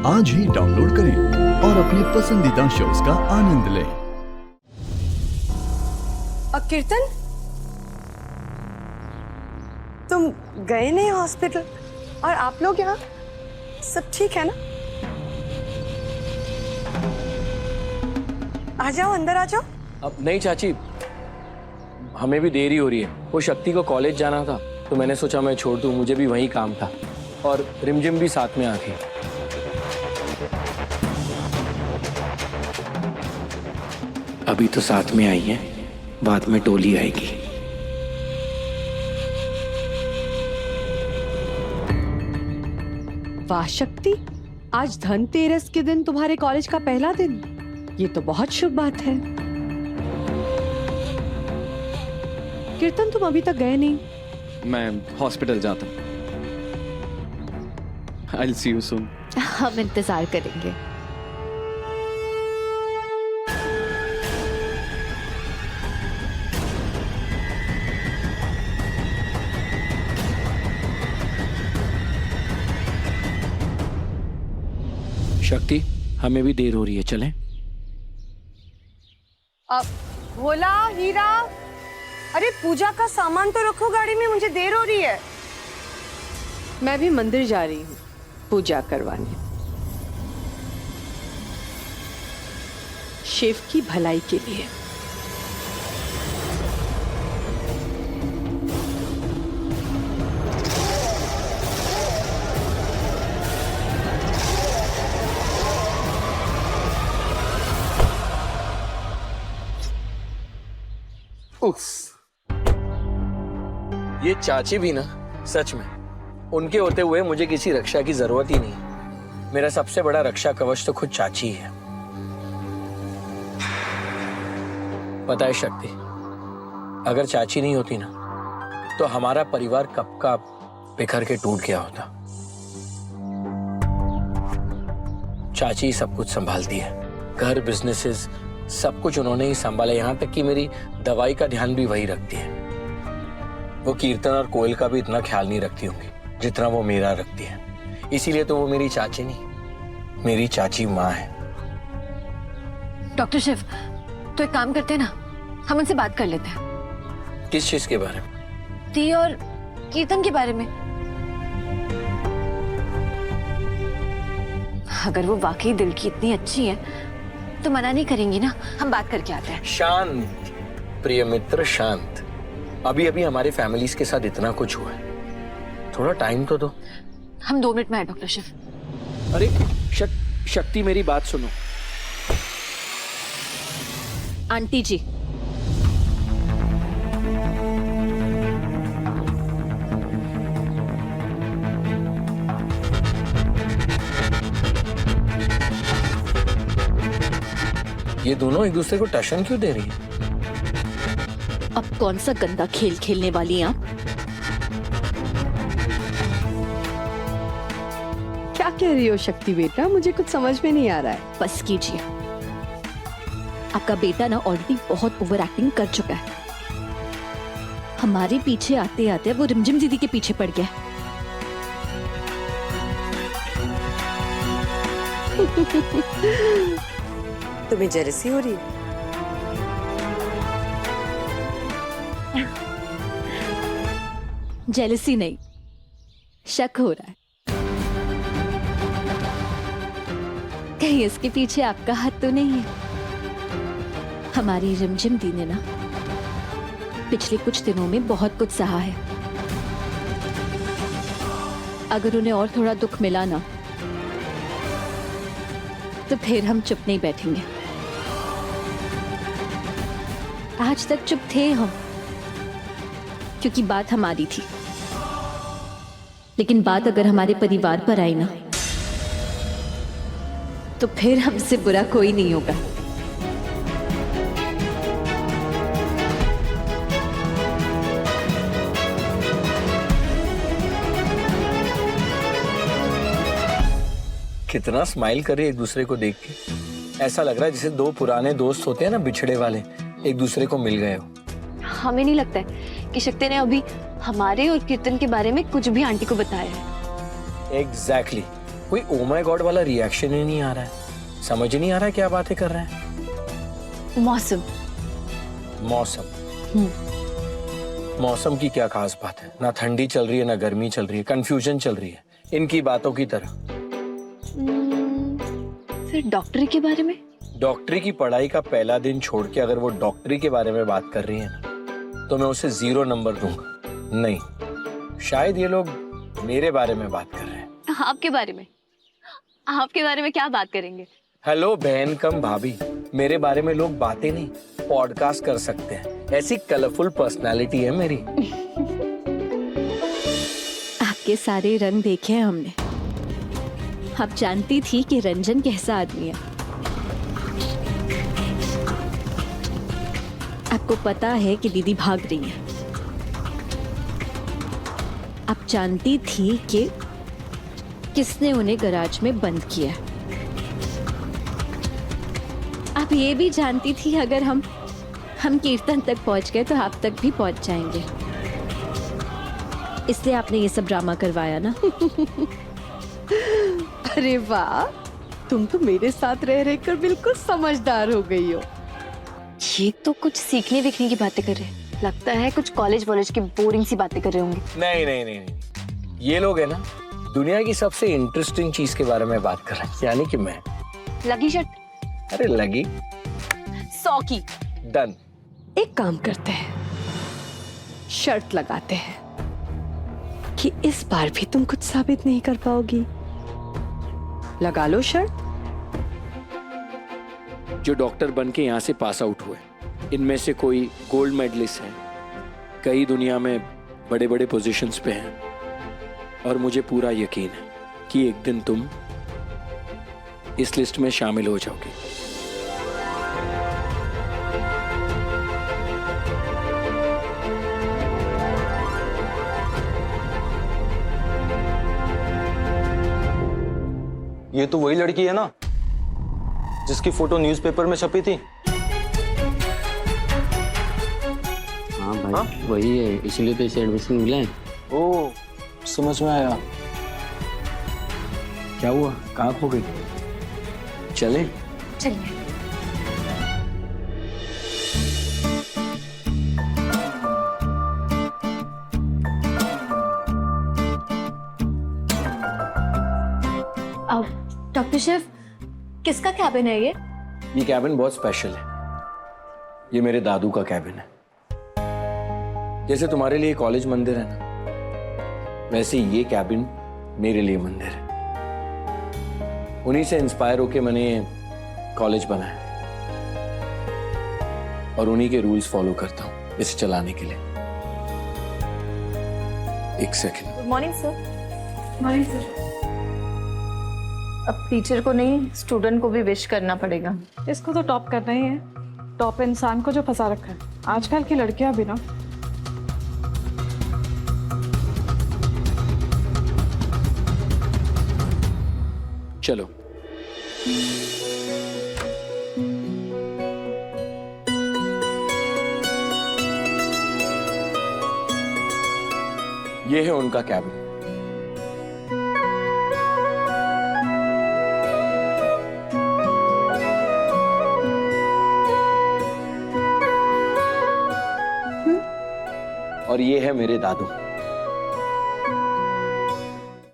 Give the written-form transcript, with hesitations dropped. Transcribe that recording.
आज ही डाउनलोड करें और अपने पसंदीदा शोज का आनंद लें। कीर्तन, तुम गए नहीं हॉस्पिटल और आप लोग यहाँ सब ठीक है ना? आ जाओ, अंदर आ जाओ। अब नहीं चाची, हमें भी देरी हो रही है। वो शक्ति को कॉलेज जाना था तो मैंने सोचा मैं छोड़ दूं, मुझे भी वही काम था। और रिमझिम भी साथ में आ गई। अभी तो साथ में आई है, बाद में टोली आएगी। वाह शक्ति, आज धनतेरस के दिन तुम्हारे कॉलेज का पहला दिन, ये तो बहुत शुभ बात है। कीर्तन, तुम अभी तक गए नहीं? मैं हॉस्पिटल जाता हूँ। I'll see you soon. हम इंतजार करेंगे। शक्ति, हमें भी देर हो रही है, चलें? अब भोला, हीरा, अरे पूजा का सामान तो रखो गाड़ी में, मुझे देर हो रही है। मैं भी मंदिर जा रही हूँ पूजा करवाने, शिव की भलाई के लिए। ये चाची भी ना, सच में उनके होते हुए मुझे किसी रक्षा की जरूरत ही नहीं। मेरा सबसे बड़ा रक्षा कवच तो खुद चाची है। पता है शक्ति, अगर चाची नहीं होती ना तो हमारा परिवार कब का बिखर के टूट गया होता। चाची सब कुछ संभालती है, घर, बिजनेसेस, सब कुछ उन्होंने ही संभाला। यहाँ तक कि मेरी दवाई का ध्यान भी वही रखती है। वो कीर्तन और कोयल का भी इतना ख्याल नहीं रखती होंगी जितना वो मेरा रखती है। इसीलिए तो वो मेरी चाची नहीं, मेरी चाची माँ है। डॉक्टर शिव, तो एक काम करते हैं ना, हम उनसे बात कर लेते हैं। किस चीज के बारे में? ती और कीर्तन के बारे में। अगर वो वाकई दिल की इतनी अच्छी है तो मना नहीं करेंगी ना। हम बात करके आते हैं। शांत प्रिय मित्र, शांत। अभी अभी हमारे फैमिलीज के साथ इतना कुछ हुआ है, थोड़ा टाइम तो दो। हम 2 मिनट में आए डॉक्टर शिव। अरे शक्ति, मेरी बात सुनो। आंटी जी, ये दोनों एक दूसरे को टशन क्यों दे रही है? अब कौन सा गंदा खेल खेलने वाली हैं आप? क्या कह रही हो शक्ति बेटा, मुझे कुछ समझ में नहीं आ रहा है। बस कीजिए, आपका बेटा ना ऑलरेडी बहुत ओवर एक्टिंग कर चुका है। हमारे पीछे आते आते वो रिमझिम दीदी के पीछे पड़ गया। तुम्हें जेलसी हो रही है? जेलसी नहीं, शक हो रहा है। कहीं इसके पीछे आपका हाथ तो नहीं है? हमारी रिमझिम दी ने ना पिछले कुछ दिनों में बहुत कुछ सहा है। अगर उन्हें और थोड़ा दुख मिला ना तो फिर हम चुप नहीं बैठेंगे। आज तक चुप थे हम क्योंकि बात हमारी थी, लेकिन बात अगर हमारे परिवार पर आई ना तो फिर हमसे बुरा कोई नहीं होगा। कितना स्माइल कर रही है एक दूसरे को देख के। ऐसा लग रहा है जैसे 2 पुराने दोस्त होते हैं ना, बिछड़े वाले, एक दूसरे को मिल गए हो। हमें नहीं लगता है कि शक्ति ने अभी हमारे और कीर्तन के बारे में कुछ भी आंटी को बताया है। एग्जैक्टली। कोई ओ माय गॉड वाला रिएक्शन ही नहीं आ रहा है। समझ नहीं आ रहा है क्या बातें कर रहे हैं। मौसम मौसम मौसम की क्या खास बात है? ना ठंडी चल रही है ना गर्मी चल रही है, कंफ्यूजन चल रही है इनकी बातों की तरह। फिर डॉक्टरी के बारे में? डॉक्टरी की पढ़ाई का पहला दिन छोड़ के अगर वो डॉक्टरी के बारे में बात कर रही है ना, तो मैं उसे 0 नंबर दूंगा। नहीं, शायद ये लोग मेरे बारे में बात कर रहे हैं। आपके बारे में? आपके बारे में क्या बात करेंगे? हेलो बहन कम भाभी, मेरे बारे में लोग बातें नहीं पॉडकास्ट कर सकते हैं। ऐसी कलरफुल पर्सनालिटी है मेरी। आपके सारे रंग देखे हैं हमने। आप जानती थी कि रंजन कैसा आदमी है। आपको पता है कि दीदी भाग रही है। आप जानती थी कि किसने उन्हें गैराज में बंद किया। आप ये भी जानती थी अगर हम कीर्तन तक पहुंच गए तो आप तक भी पहुंच जाएंगे। इसलिए आपने ये सब ड्रामा करवाया ना। अरे वाह, तुम तो मेरे साथ रह रहकर बिल्कुल समझदार हो गई हो। ये तो कुछ सीखने विखने की बातें कर रहे हैं। लगता है कुछ कॉलेज की बोरिंग सी बातें कर रहे होंगे। नहीं नहीं नहीं नहीं, ये लोग है ना दुनिया की सबसे इंटरेस्टिंग चीज के बारे में बात कर रहे हैं, यानी कि मैं। लगी शर्ट? अरे लगी 100 की। डन। एक काम करते हैं, शर्त लगाते हैं कि इस बार भी तुम कुछ साबित नहीं कर पाओगी। लगा लो शर्त। जो डॉक्टर बन के यहाँ से पास आउट हुए, इनमें से कोई गोल्ड मेडलिस्ट है, कई दुनिया में बड़े बड़े पोजीशंस पे हैं, और मुझे पूरा यकीन है कि एक दिन तुम इस लिस्ट में शामिल हो जाओगे। ये तो वही लड़की है ना जिसकी फोटो न्यूज़पेपर में छपी थी। हाँ भाई, वही है, इसलिए तो इसे एडमिशन मिला है। ओह, समझ में आया। क्या हुआ, कहाँ खो गई? चले? चलिए। अब डॉक्टर शिव, किसका कैबिन है ये? ये कैबिन बहुत स्पेशल है। ये मेरे दादू का कैबिन है। जैसे तुम्हारे लिए कॉलेज मंदिर है ना, वैसे ये कैबिन मेरे लिए मंदिर है। उन्हीं से इंस्पायर होके मैंने कॉलेज बनाया और उन्हीं के रूल्स फॉलो करता हूँ इसे चलाने के लिए। एक second. Good morning sir. Morning sir. अब टीचर को नहीं, स्टूडेंट को भी विश करना पड़ेगा। इसको तो टॉप करना ही है। टॉप इंसान को जो फंसा रखा है आजकल की लड़कियां भी ना। चलो। ये है उनका कैबिन। और ये है मेरे दादू।